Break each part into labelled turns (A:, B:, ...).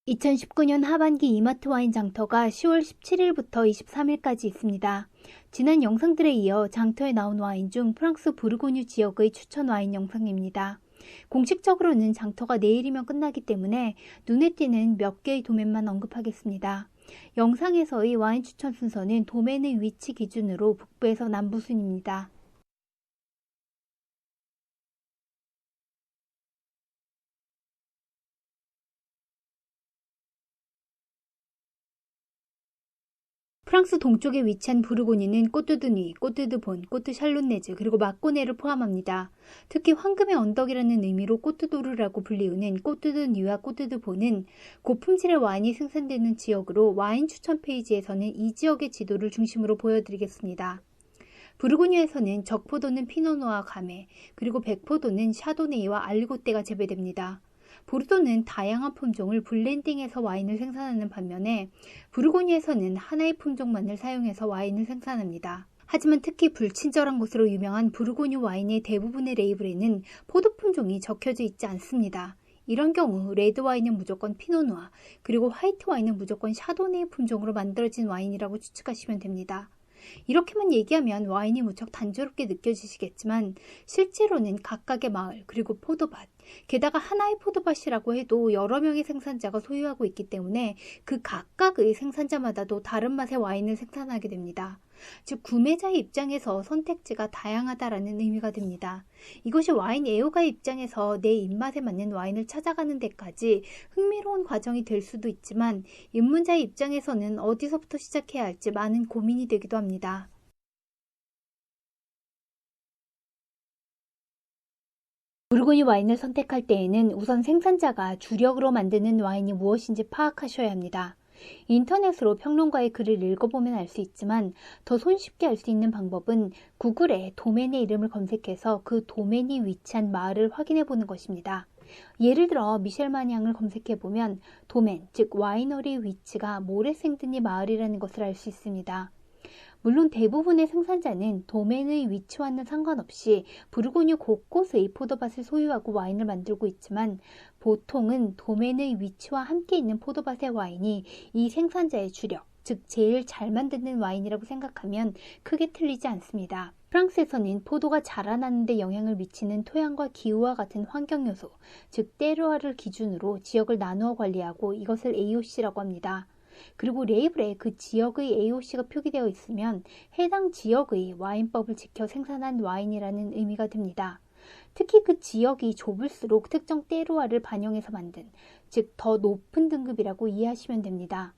A: 2019년 하반기 이마트 와인 장터가 10월 17일부터 23일까지 있습니다. 지난 영상들에 이어 장터에 나온 와인 중 프랑스 부르고뉴 지역의 추천 와인 영상입니다. 공식적으로는 장터가 내일이면 끝나기 때문에 눈에 띄는 몇 개의 도면만 언급하겠습니다. 영상에서의 와인 추천 순서는 도면의 위치 기준으로 북부에서 남부 순입니다. 프랑스 동쪽에 위치한 부르고뉴는 꼬뜨드뉴, 꼬뜨드본, 꼬뜨샬론네즈 그리고 마꼬네를 포함합니다. 특히 황금의 언덕이라는 의미로 꼬뜨도르라고 불리우는 꼬뜨드뉴와 꼬뜨드본은 고품질의 와인이 생산되는 지역으로 와인 추천 페이지에서는 이 지역의 지도를 중심으로 보여드리겠습니다. 부르고뉴에서는 적포도는 피노누아 가메, 그리고 백포도는 샤도네이와 알리고떼가 재배됩니다. 보르도는 다양한 품종을 블렌딩해서 와인을 생산하는 반면에 부르고뉴에서는 하나의 품종만을 사용해서 와인을 생산합니다. 하지만 특히 불친절한 것으로 유명한 부르고뉴 와인의 대부분의 레이블에는 포도 품종이 적혀져 있지 않습니다. 이런 경우 레드 와인은 무조건 피노누아, 그리고 화이트 와인은 무조건 샤도네이 품종으로 만들어진 와인이라고 추측하시면 됩니다. 이렇게만 얘기하면 와인이 무척 단조롭게 느껴지시겠지만 실제로는 각각의 마을 그리고 포도밭, 게다가 하나의 포도밭이라고 해도 여러 명의 생산자가 소유하고 있기 때문에 그 각각의 생산자마다도 다른 맛의 와인을 생산하게 됩니다. 즉 구매자의 입장에서 선택지가 다양하다라는 의미가 됩니다. 이것이 와인 애호가의 입장에서 내 입맛에 맞는 와인을 찾아가는 데까지 흥미로운 과정이 될 수도 있지만 입문자의 입장에서는 어디서부터 시작해야 할지 많은 고민이 되기도 합니다. 부르고뉴 와인을 선택할 때에는 우선 생산자가 주력으로 만드는 와인이 무엇인지 파악하셔야 합니다. 인터넷으로 평론가의 글을 읽어보면 알 수 있지만 더 손쉽게 알 수 있는 방법은 구글에 도멘의 이름을 검색해서 그 도멘이 위치한 마을을 확인해 보는 것입니다. 예를 들어 미셸 마냥을 검색해보면 도멘, 즉 와이너리 위치가 모레생드니 마을이라는 것을 알 수 있습니다. 물론 대부분의 생산자는 도멘의 위치와는 상관없이 부르고뉴 곳곳의 포도밭을 소유하고 와인을 만들고 있지만 보통은 도멘의 위치와 함께 있는 포도밭의 와인이 이 생산자의 주력, 즉 제일 잘 만드는 와인이라고 생각하면 크게 틀리지 않습니다. 프랑스에서는 포도가 자라나는 데 영향을 미치는 토양과 기후와 같은 환경 요소, 즉 테르와르를 기준으로 지역을 나누어 관리하고 이것을 AOC라고 합니다. 그리고 레이블에 그 지역의 AOC가 표기되어 있으면 해당 지역의 와인법을 지켜 생산한 와인이라는 의미가 됩니다. 특히 그 지역이 좁을수록 특정 테르와르를 반영해서 만든, 즉 더 높은 등급이라고 이해하시면 됩니다.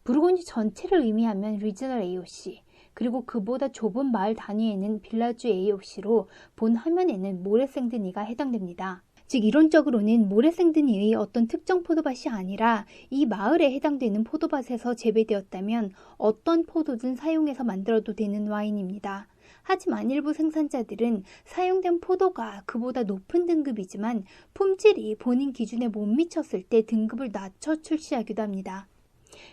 A: 부르고뉴 전체를 의미하면 리저널 AOC, 그리고 그보다 좁은 마을 단위에는 빌라주 AOC로 본 화면에는 모레생드니가 해당됩니다. 즉 이론적으로는 모레생드니의 어떤 특정 포도밭이 아니라 이 마을에 해당되는 포도밭에서 재배되었다면 어떤 포도든 사용해서 만들어도 되는 와인입니다. 하지만 일부 생산자들은 사용된 포도가 그보다 높은 등급이지만 품질이 본인 기준에 못 미쳤을 때 등급을 낮춰 출시하기도 합니다.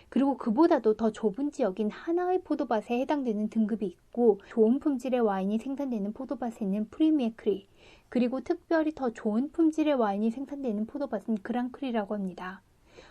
A: 그리고 그보다도 더 좁은 지역인 하나의 포도밭에 해당되는 등급이 있고 좋은 품질의 와인이 생산되는 포도밭에는 프리미에 크리, 그리고 특별히 더 좋은 품질의 와인이 생산되는 포도밭은 그랑크리라고 합니다.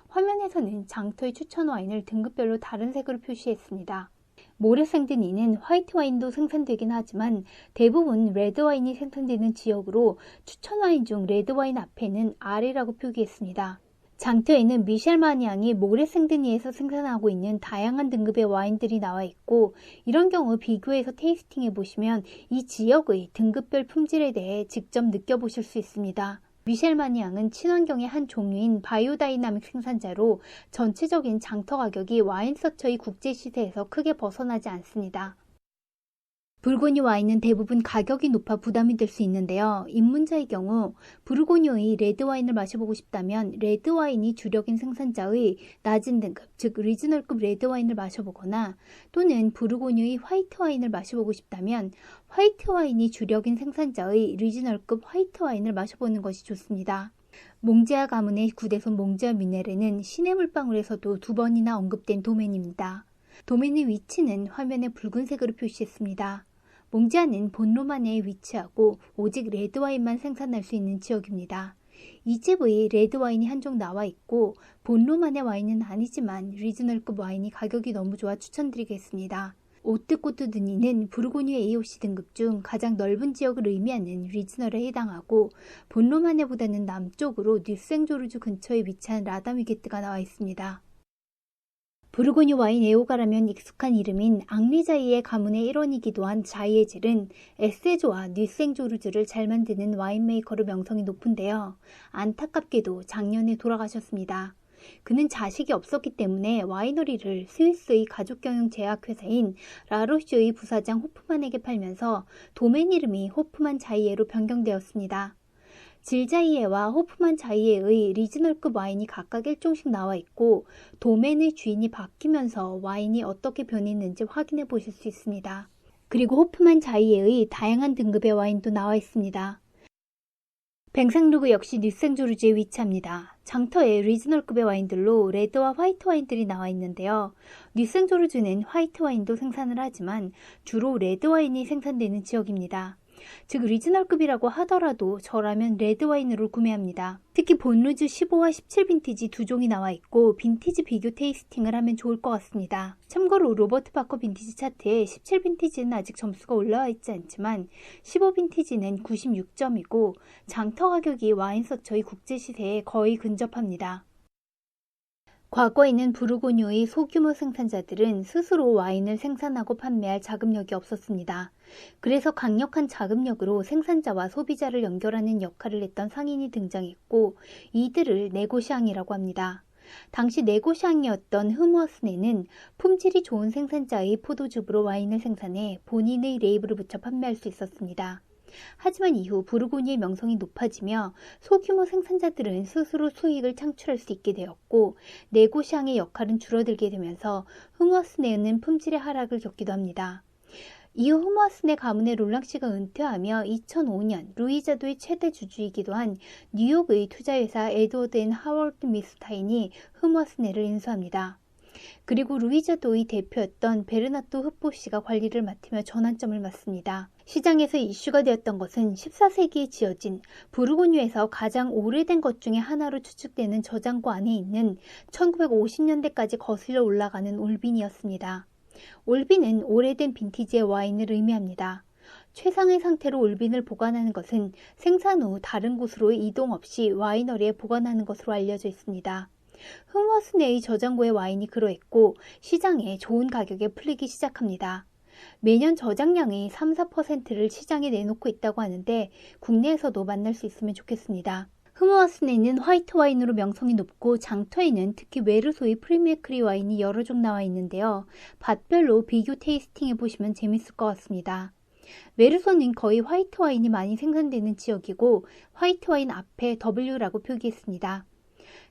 A: 화면에서는 장터의 추천 와인을 등급별로 다른 색으로 표시했습니다. 모레생드니는 화이트 와인도 생산되긴 하지만 대부분 레드 와인이 생산되는 지역으로 추천 와인 중 레드 와인 앞에는 R이라고 표기했습니다. 장터에는 미셸 마냥이 모레생드니에서 생산하고 있는 다양한 등급의 와인들이 나와 있고 이런 경우 비교해서 테이스팅해 보시면 이 지역의 등급별 품질에 대해 직접 느껴보실 수 있습니다. 미셸 마냥은 친환경의 한 종류인 바이오다이나믹 생산자로 전체적인 장터 가격이 와인 서처의 국제 시세에서 크게 벗어나지 않습니다. 부르고뉴 와인은 대부분 가격이 높아 부담이 될 수 있는데요. 입문자의 경우 부르고뉴의 레드 와인을 마셔보고 싶다면 레드 와인이 주력인 생산자의 낮은 등급, 즉 리즈널급 레드 와인을 마셔보거나 또는 부르고뉴의 화이트 와인을 마셔보고 싶다면 화이트 와인이 주력인 생산자의 리즈널급 화이트 와인을 마셔보는 것이 좋습니다. 몽제아 가문의 구대손 몽제아 미네르는 신의 물방울에서도 2번이나 언급된 도멘입니다. 도멘의 위치는 화면에 붉은색으로 표시했습니다. 몽제아는 본로만 내에 위치하고 오직 레드와인만 생산할 수 있는 지역입니다. 2집의 레드 와인이 한 종 나와 있고 본로만의 와인은 아니지만 리즈널급 와인이 가격이 너무 좋아 추천드리겠습니다. 오뜨꼬뜨드니는 부르고뉴 AOC 등급 중 가장 넓은 지역을 의미하는 리즈널에 해당하고 본로마네보다는 남쪽으로 뉴생조르주 근처에 위치한 라다뮤게트가 나와 있습니다. 부르고뉴 와인 애호가라면 익숙한 이름인 앙리자이의 가문의 일원이기도 한 자이에젤은 에세조와 뉴생조르주를 잘 만드는 와인메이커로 명성이 높은데요. 안타깝게도 작년에 돌아가셨습니다. 그는 자식이 없었기 때문에 와이너리를 스위스의 가족경영 제약회사인 라로슈의 부사장 호프만에게 팔면서 도메인 이름이 호프만 자이에로 변경되었습니다. 질자이에와 호프만 자이에의 리즈널급 와인이 각각 1종씩 나와 있고 도메인의 주인이 바뀌면서 와인이 어떻게 변했는지 확인해 보실 수 있습니다. 그리고 호프만 자이에의 다양한 등급의 와인도 나와 있습니다. 뱅상루그 역시 뉴생조르주에 위치합니다. 장터에 리즈널급의 와인들로 레드와 화이트 와인들이 나와 있는데요. 뉴생조르주는 화이트 와인도 생산을 하지만 주로 레드 와인이 생산되는 지역입니다. 즉 리즈널급이라고 하더라도 저라면 레드 와인으로 구매합니다. 특히 본루즈 15와 17 빈티지 두 종이 나와 있고 빈티지 비교 테이스팅을 하면 좋을 것 같습니다. 참고로 로버트 바커 빈티지 차트에 17 빈티지는 아직 점수가 올라와 있지 않지만 15 빈티지는 96점이고 장터 가격이 와인서처의 국제시세에 거의 근접합니다. 과거에는 부르고뉴의 소규모 생산자들은 스스로 와인을 생산하고 판매할 자금력이 없었습니다. 그래서 강력한 자금력으로 생산자와 소비자를 연결하는 역할을 했던 상인이 등장했고 이들을 네고시앙이라고 합니다. 당시 네고시앙이었던 흐무어스네는 품질이 좋은 생산자의 포도즙으로 와인을 생산해 본인의 레이블을 붙여 판매할 수 있었습니다. 하지만 이후 부르고뉴의 명성이 높아지며 소규모 생산자들은 스스로 수익을 창출할 수 있게 되었고 네고시앙의 역할은 줄어들게 되면서 흐무어스네는 품질의 하락을 겪기도 합니다. 이후 흐무어스네 가문의 롤랑씨가 은퇴하며 2005년 루이자도의 최대 주주이기도 한 뉴욕의 투자회사 에드워드 앤 하워드 미스타인이 흐무어스네를 인수합니다. 그리고 루이자도의 대표였던 베르나토 흐포씨가 관리를 맡으며 전환점을 맞습니다. 시장에서 이슈가 되었던 것은 14세기에 지어진 부르고뉴에서 가장 오래된 것 중에 하나로 추측되는 저장고 안에 있는 1950년대까지 거슬러 올라가는 올빈이었습니다. 올빈은 오래된 빈티지의 와인을 의미합니다. 최상의 상태로 올빈을 보관하는 것은 생산 후 다른 곳으로 이동 없이 와이너리에 보관하는 것으로 알려져 있습니다. 흐무어스네의 저장고의 와인이 그러했고 시장에 좋은 가격에 풀리기 시작합니다. 매년 저장량의 3-4%를 시장에 내놓고 있다고 하는데 국내에서도 만날 수 있으면 좋겠습니다. 흐무어스네는 화이트 와인으로 명성이 높고 장터에는 특히 메르소의 프리메크리 와인이 여러 종 나와 있는데요. 밭별로 비교 테이스팅 해보시면 재밌을 것 같습니다. 메르소는 거의 화이트 와인이 많이 생산되는 지역이고 화이트 와인 앞에 W라고 표기했습니다.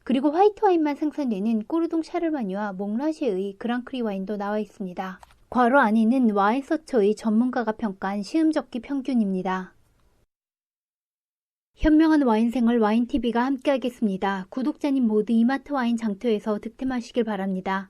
A: 그리고 화이트 와인만 생산되는 꼬르동 샤르마뉴와 몽라쉐의 그랑크리 와인도 나와 있습니다. 괄호 안에는 와인서처의 전문가가 평가한 시음적기 평균입니다. 현명한 와인생활 와인TV가 함께하겠습니다. 구독자님 모두 이마트 와인 장터에서 득템하시길 바랍니다.